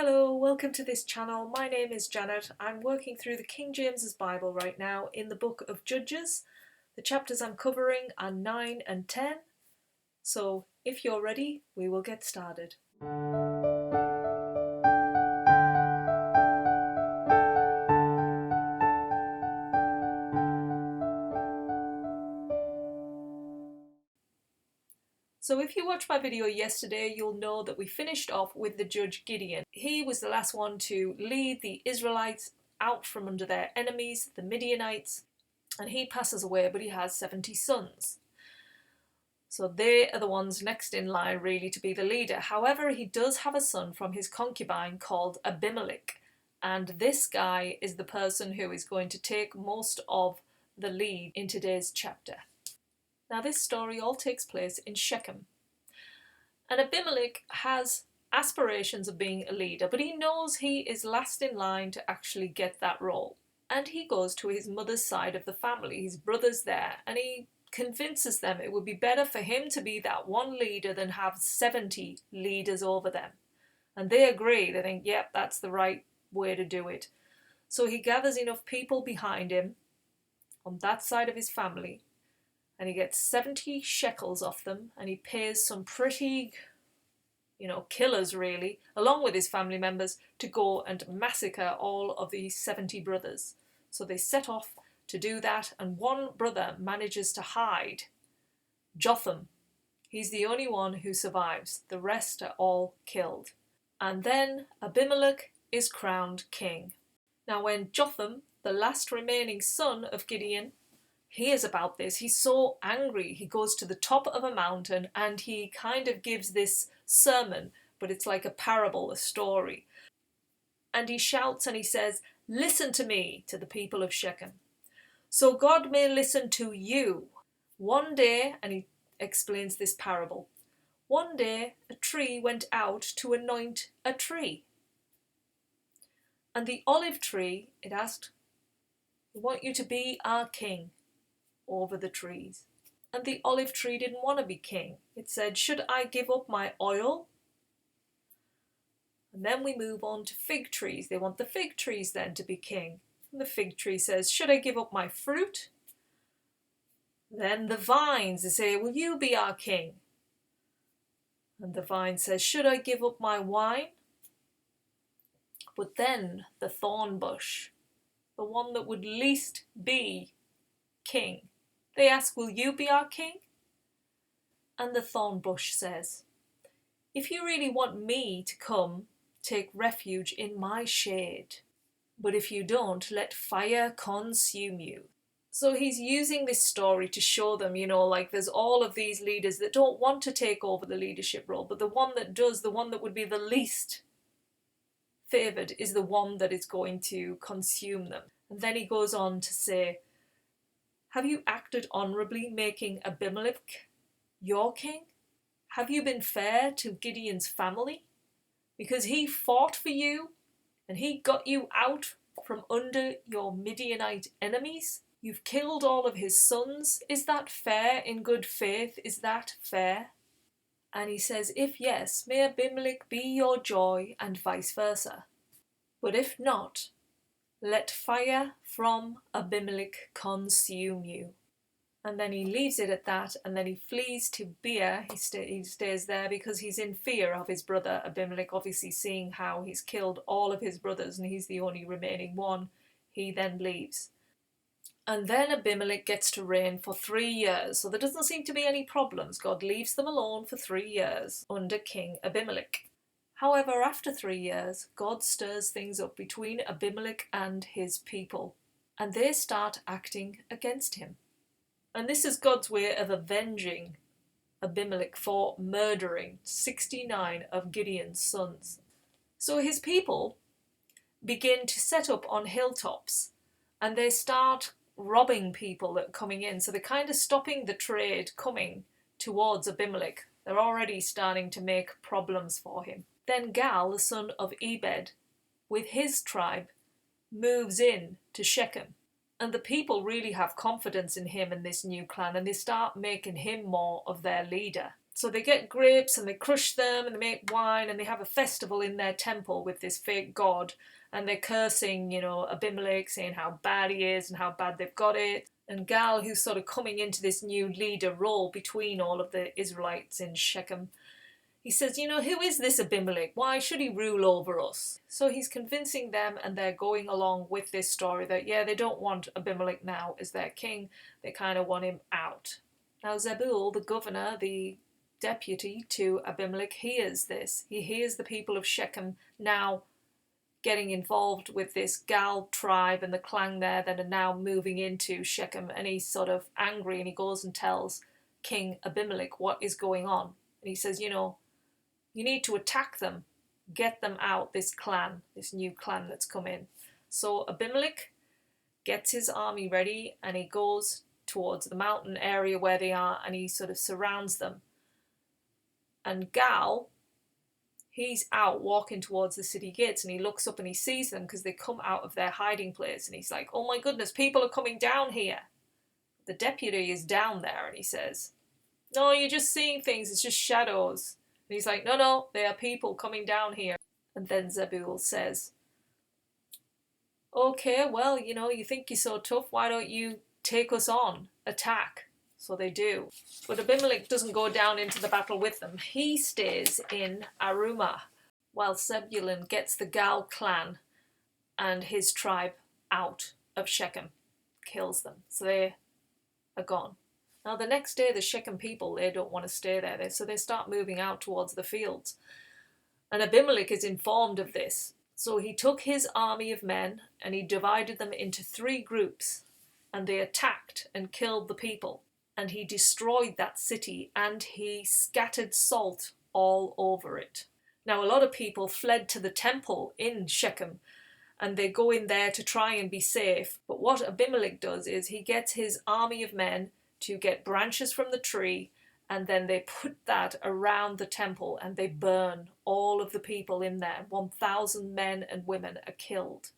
Hello, welcome to this channel. My name is Janet. I'm working through the King James's Bible right now in the book of Judges. The chapters I'm covering are 9 and 10. So if you're ready, we will get started. So if you watched my video yesterday, you'll know that we finished off with the judge Gideon. He was the last one to lead the Israelites out from under their enemies, the Midianites, and he passes away, but he has 70 sons. So they are the ones next in line really to be the leader. However, he does have a son from his concubine called Abimelech, and this guy is the person who is going to take most of the lead in today's chapter. Now this story all takes place in Shechem. And Abimelech has aspirations of being a leader, but he knows he is last in line to actually get that role. And he goes to his mother's side of the family, his brother's there, and he convinces them it would be better for him to be that one leader than have 70 leaders over them. And they agree. They think, yep, that's the right way to do it. So he gathers enough people behind him on that side of his family, and he gets 70 shekels off them, and he pays some pretty, killers really, along with his family members, to go and massacre all of these 70 brothers. So they set off to do that, and one brother manages to hide, Jotham. He's the only one who survives. The rest are all killed. And then Abimelech is crowned king. Now when Jotham, the last remaining son of Gideon, hears about this, he's so angry. He goes to the top of a mountain and he kind of gives this sermon, but it's like a parable, a story. And he shouts and he says, "Listen to me," to the people of Shechem, "so God may listen to you. One day," and he explains this parable, "one day a tree went out to anoint a tree. And the olive tree, it asked, 'We want you to be our king over the trees.' And the olive tree didn't want to be king. It said, 'Should I give up my oil?' And then we move on to fig trees. They want the fig trees then to be king. And the fig tree says, 'Should I give up my fruit?' Then the vines, they say, 'Will you be our king?' And the vine says, 'Should I give up my wine?' But then the thorn bush, the one that would least be king, they ask, 'Will you be our king?' And the thorn bush says, 'If you really want me to come, take refuge in my shade. But if you don't, let fire consume you.'" So he's using this story to show them, there's all of these leaders that don't want to take over the leadership role, but the one that does, the one that would be the least favoured, is the one that is going to consume them. And then he goes on to say, "Have you acted honourably, making Abimelech your king? Have you been fair to Gideon's family? Because he fought for you and he got you out from under your Midianite enemies. You've killed all of his sons. Is that fair in good faith? Is that fair?" And he says, "If yes, may Abimelech be your joy, and vice versa. But if not, let fire from Abimelech consume you." And then he leaves it at that, and then he flees to Beer. He stays there because he's in fear of his brother Abimelech, obviously seeing how he's killed all of his brothers and he's the only remaining one. He then leaves. And then Abimelech gets to reign for 3 years, so there doesn't seem to be any problems. God leaves them alone for 3 years under King Abimelech. However, after 3 years, God stirs things up between Abimelech and his people, and they start acting against him. And this is God's way of avenging Abimelech for murdering 69 of Gideon's sons. So his people begin to set up on hilltops, and they start robbing people that are coming in. So they're kind of stopping the trade coming towards Abimelech. They're already starting to make problems for him. Then Gal, the son of Ebed, with his tribe, moves in to Shechem. And the people really have confidence in him and this new clan, and they start making him more of their leader. So they get grapes and they crush them and they make wine and they have a festival in their temple with this fake god. And they're cursing, Abimelech, saying how bad he is and how bad they've got it. And Gal, who's sort of coming into this new leader role between all of the Israelites in Shechem, he says, who is this Abimelech? Why should he rule over us? So he's convincing them, and they're going along with this story that, they don't want Abimelech now as their king. They kind of want him out. Now Zebul, the governor, the deputy to Abimelech, hears this. He hears the people of Shechem now getting involved with this Gal tribe and the clan there that are now moving into Shechem, and he's sort of angry, and he goes and tells King Abimelech what is going on. And he says, you need to attack them, get them out, this clan, this new clan that's come in. So Abimelech gets his army ready and he goes towards the mountain area where they are, and he sort of surrounds them. And Gal, he's out walking towards the city gates, and he looks up and he sees them because they come out of their hiding place, and he's like, oh my goodness, people are coming down here. The deputy is down there, and he says, no, you're just seeing things, it's just shadows. And he's like, no, there are people coming down here. And then Zebul says, okay, well, you think you're so tough, why don't you take us on, attack? So they do. But Abimelech doesn't go down into the battle with them. He stays in Arumah, while Zebulun gets the Gal clan and his tribe out of Shechem, kills them. So they are gone. Now the next day the Shechem people, they don't want to stay there, so they start moving out towards the fields. And Abimelech is informed of this. So he took his army of men and he divided them into 3 groups, and they attacked and killed the people. And he destroyed that city, and he scattered salt all over it. Now a lot of people fled to the temple in Shechem, and they go in there to try and be safe. But what Abimelech does is he gets his army of men to get branches from the tree, and then they put that around the temple and they burn all of the people in there. 1,000 men and women are killed.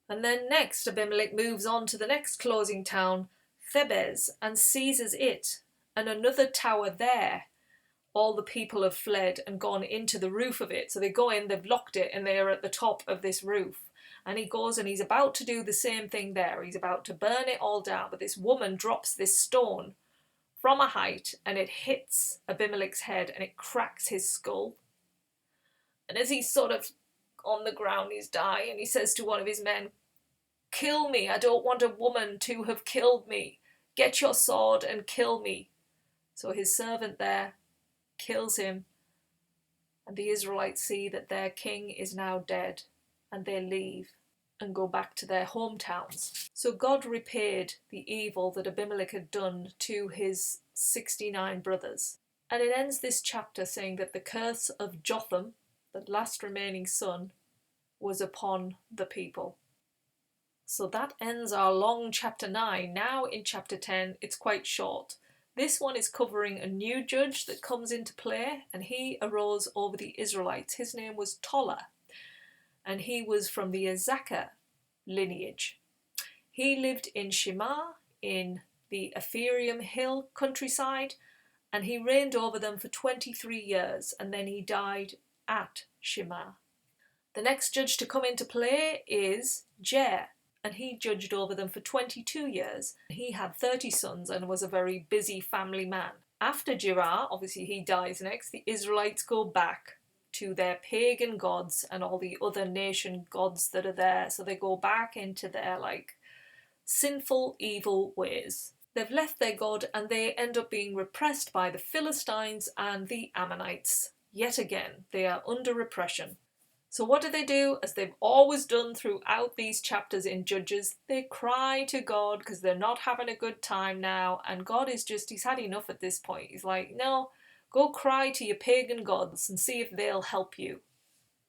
And then next Abimelech moves on to the next closing town, Thebez, and seizes it, and another tower there. All the people have fled and gone into the roof of it. So they go in, they've locked it, and they are at the top of this roof. And he goes and he's about to do the same thing there. He's about to burn it all down, but this woman drops this stone from a height, and it hits Abimelech's head and it cracks his skull. And as he's sort of on the ground, he's dying, he says to one of his men, kill me, I don't want a woman to have killed me. Get your sword and kill me. So his servant there kills him, and the Israelites see that their king is now dead, and they leave and go back to their hometowns. So God repaid the evil that Abimelech had done to his 69 brothers. And it ends this chapter saying that the curse of Jotham, the last remaining son, was upon the people. So that ends our long chapter 9. Now in chapter 10, it's quite short. This one is covering a new judge that comes into play, and he arose over the Israelites. His name was Tola, and he was from the Azekah lineage. He lived in Shemar, in the Ephraim Hill countryside, and he reigned over them for 23 years, and then he died at Shemar. The next judge to come into play is Jair, and he judged over them for 22 years. He had 30 sons and was a very busy family man. After Jair, obviously he dies next, the Israelites go back to their pagan gods and all the other nation gods that are there. So they go back into their sinful, evil ways. They've left their God and they end up being repressed by the Philistines and the Ammonites. Yet again, they are under repression. So what do? As they've always done throughout these chapters in Judges, they cry to God because they're not having a good time now. And God is he's had enough at this point. He's like, no, go cry to your pagan gods and see if they'll help you.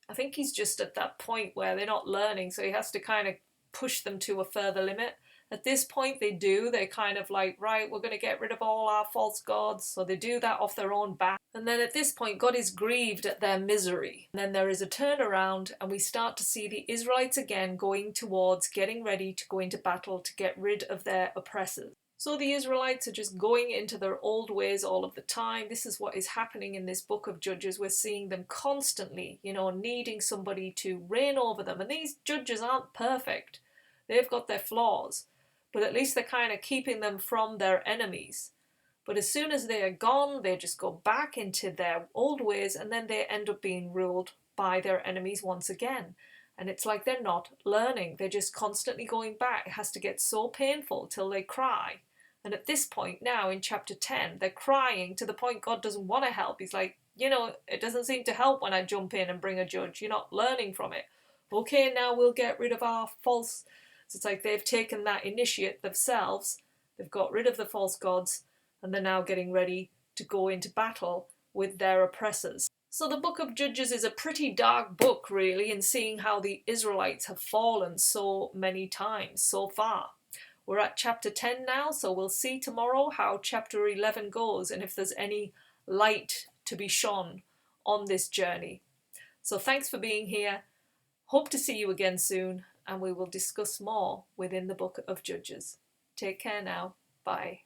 I think he's just at that point where they're not learning, so he has to kind of push them to a further limit. At this point they do. They're kind of like, right, we're going to get rid of all our false gods. So they do that off their own back. And then at this point, God is grieved at their misery. And then there is a turnaround, and we start to see the Israelites again going towards getting ready to go into battle to get rid of their oppressors. So the Israelites are just going into their old ways all of the time. This is what is happening in this book of Judges. We're seeing them constantly, needing somebody to reign over them. And these judges aren't perfect. They've got their flaws. But at least they're kind of keeping them from their enemies. But as soon as they are gone, they just go back into their old ways, and then they end up being ruled by their enemies once again. And it's like they're not learning. They're just constantly going back. It has to get so painful till they cry. And at this point now in chapter 10, they're crying to the point God doesn't want to help. He's like, it doesn't seem to help when I jump in and bring a judge. You're not learning from it. Okay, now we'll get rid of our false... So it's like they've taken that initiate themselves. They've got rid of the false gods, and they're now getting ready to go into battle with their oppressors. So the book of Judges is a pretty dark book, really, in seeing how the Israelites have fallen so many times so far. We're at chapter 10 now, so we'll see tomorrow how chapter 11 goes and if there's any light to be shone on this journey. So thanks for being here. Hope to see you again soon, and we will discuss more within the book of Judges. Take care now. Bye.